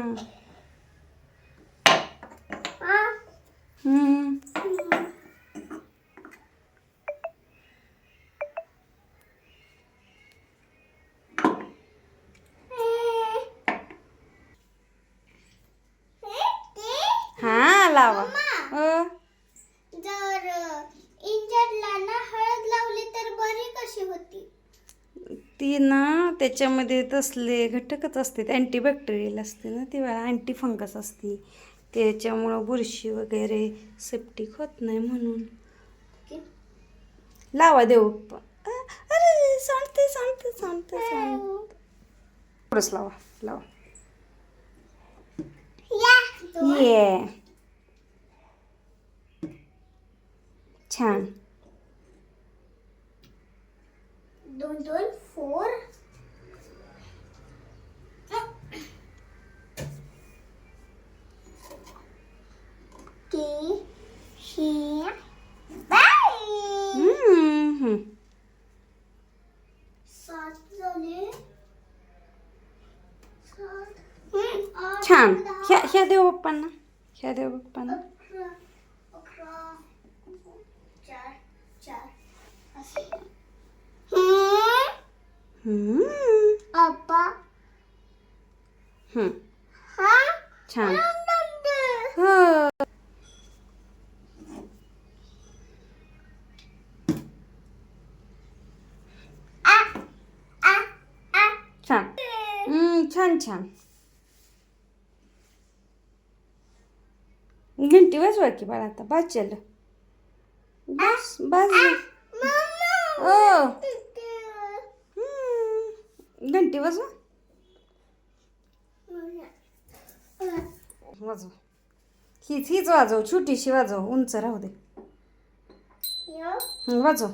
हा लावा. जर इंजरला ना हळद लावली तर बरी कशी होती? ती ना त्याच्यामध्ये तसले घटकच असते, अँटीबॅक्टेरियल असते ना, ती वेळा अँटी फंगस असते, त्याच्यामुळं बुरशी वगैरे सेप्टिक होत नाही म्हणून. लावा देऊ. अरे सांगते सांगते सांगते सांगते. थोडंच लावा लावा. ये छान. 2 2 4 टी शी बाई 7 झाले. 7 छान. ह्या देऊ बाप्पांना, ह्या देऊ बाप्पांना. 11 4 4 असे. अप्पा हा छान. हो छान. छान छान. घंटी वाजवा की बाळा, आता बस झालं. बस बस. ओ घंटी वाजवा. वाजव. हीच वाजव, छोटीशी वाजव, उंच राहू दे. वाजव.